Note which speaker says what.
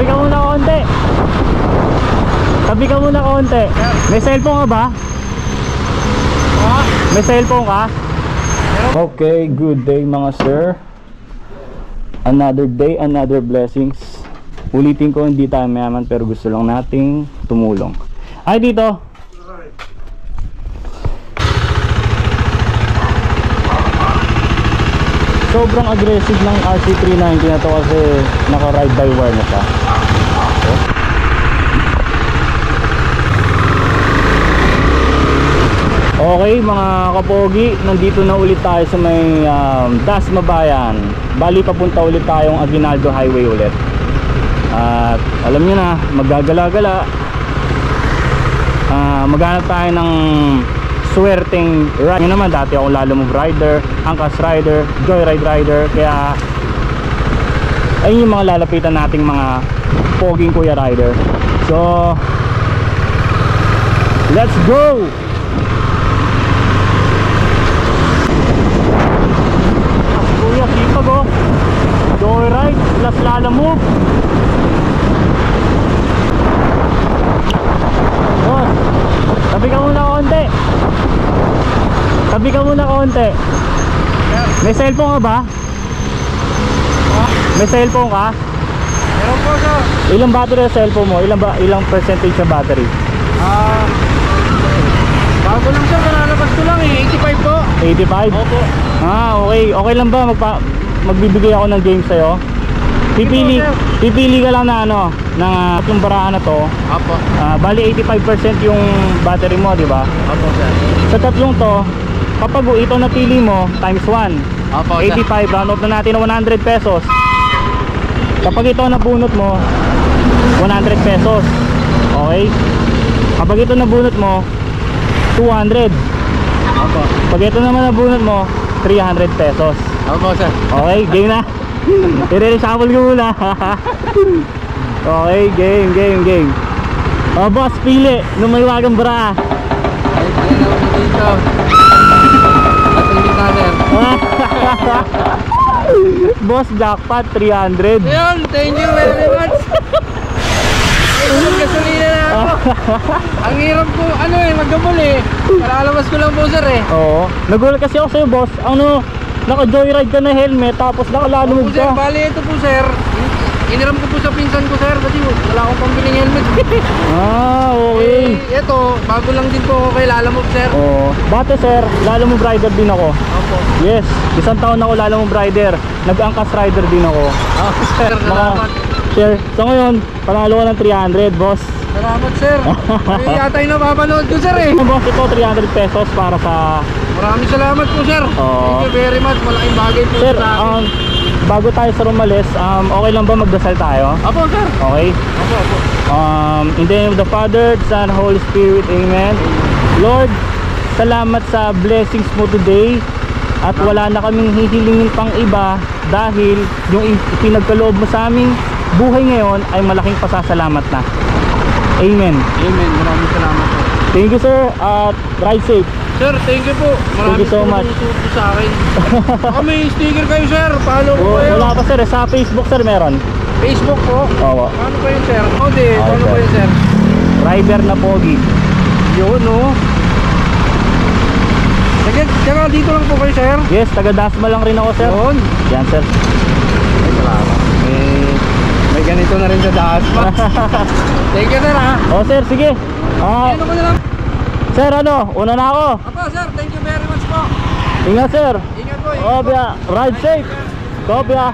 Speaker 1: Tabi ka muna konti. Tabi ka muna konti. May cellphone ka ba? May cellphone ka? Okay, good day mga sir. Another day, another blessings. Ulitin ko, hindi tayo mayaman pero gusto lang nating tumulong. Ay dito. Sobrang aggressive ng RC390 na to kasi naka-ride by wire na siya. Okay mga kapogi, nandito na ulit tayo sa may Dasma Bayan. Bali papunta ulit tayong Aguinaldo Highway ulit. At alam nyo na, maggagala-gala. Maghanap tayo ng swerteng ride. Yun naman, dati akong Lalamove rider, Angkas rider, Joyride rider. Kaya ayun yung mga lalapitan nating mga poging kuya rider. So let's go! Kuya, sipag oh. Joyride plus Lalamove. Oh, tabi ka muna konti. Tabi ka muna konti. May cellphone ka ba? May cellphone ka?
Speaker 2: Meron po sir.
Speaker 1: Ilang battery yung cellphone mo? Ilang percentage sa battery?
Speaker 2: Bago lang sir, nalalabas ko lang eh, 85 po.
Speaker 1: 85?
Speaker 2: Opo.
Speaker 1: Okay. Okay lang ba magbibigay ako ng game sa'yo? Pipili ka lang na ano, ng tatlong baraan na to.
Speaker 2: Opo.
Speaker 1: Bali 85% yung battery mo, di ba?
Speaker 2: Opo sir.
Speaker 1: Sa tatlong to, kapag ito napili mo times 1,
Speaker 2: Opo sir.
Speaker 1: 85, round up na natin ng 100 pesos. Kapag ito nabunot mo, 100 pesos. Okay? Kapag ito nabunot mo, 200.
Speaker 2: Opo.
Speaker 1: Pag ito naman nabunot mo, 300 pesos.
Speaker 2: Opo sir.
Speaker 1: Okay, game na. I-reshuffle ko muna. Okay, game. O boss, pili nung may wagang bra.
Speaker 2: Ay, naman dito. Natingin na sir.
Speaker 1: Boss, jackpot 300.
Speaker 2: Ayun, thank you very much. Gasolina na ako. Ang hirap po, magdamol eh. Kalalabas ko lang po sir eh.
Speaker 1: Oo, nagulat kasi ako sa'yo boss. Ano, naka-joyride ka na helmet tapos naka-Lalamove
Speaker 2: Sir,
Speaker 1: ka.
Speaker 2: bali ito po sir. Iniram ko po sa pinsan ko sir kasi wala akong pambiling helmet.
Speaker 1: Okay.
Speaker 2: Ito, bago lang din po ako kay Lalamove sir.
Speaker 1: Oo. Dati sir, Lalamove rider din ako.
Speaker 2: Opo.
Speaker 1: Yes, isang taon ako Lalamove rider. Nag-Angkas rider din ako.
Speaker 2: Opo sir, salamat.
Speaker 1: Sir, so ngayon, panalo ko ng 300 boss.
Speaker 2: Salamat sir. Ay yata yung napapanood ko sir eh.
Speaker 1: Boss, ito 300 pesos para sa...
Speaker 2: Maraming salamat po sir.
Speaker 1: Oo.
Speaker 2: Thank you very much. Malaking bagay po
Speaker 1: Sir,
Speaker 2: sa akin.
Speaker 1: bago tayo sa Romales, okay lang ba magdasal tayo?
Speaker 2: Opo sir.
Speaker 1: Okay?
Speaker 2: Opo, opo.
Speaker 1: In the name of the Father, Son, Holy Spirit, Amen. Lord, salamat sa blessings mo today. At wala na kaming hihilingin pang iba dahil yung pinagkaloob mo sa aming buhay ngayon ay malaking pasasalamat na. Amen.
Speaker 2: Amen. Maraming salamat po.
Speaker 1: Thank you sir at ride safe.
Speaker 2: Sir, thank you po.
Speaker 1: Thank you so much.
Speaker 2: Po sa akin. Baka may sticker kayo sir. Follow ko kayo.
Speaker 1: Wala pa sir, sa Facebook sir meron.
Speaker 2: Facebook po.
Speaker 1: Oo.
Speaker 2: Paano po yun sir? Hindi, paano
Speaker 1: sir.
Speaker 2: po yun sir?
Speaker 1: Rider na pogi.
Speaker 2: Yun no. Tsaka dito lang po kayo sir.
Speaker 1: Yes, taga Dasma lang rin ako sir.
Speaker 2: Yun.
Speaker 1: Yan sir.
Speaker 2: Ay, salamat. May ganito na rin sa Dasma. Thank you sir ha.
Speaker 1: Oh sir, sige.
Speaker 2: Ano ko na lang.
Speaker 1: Sir, una na ako.
Speaker 2: Apo sir, thank you very much po.
Speaker 1: Ingat sir.
Speaker 2: Ingat po.
Speaker 1: Kopya, ride safe. Kopya.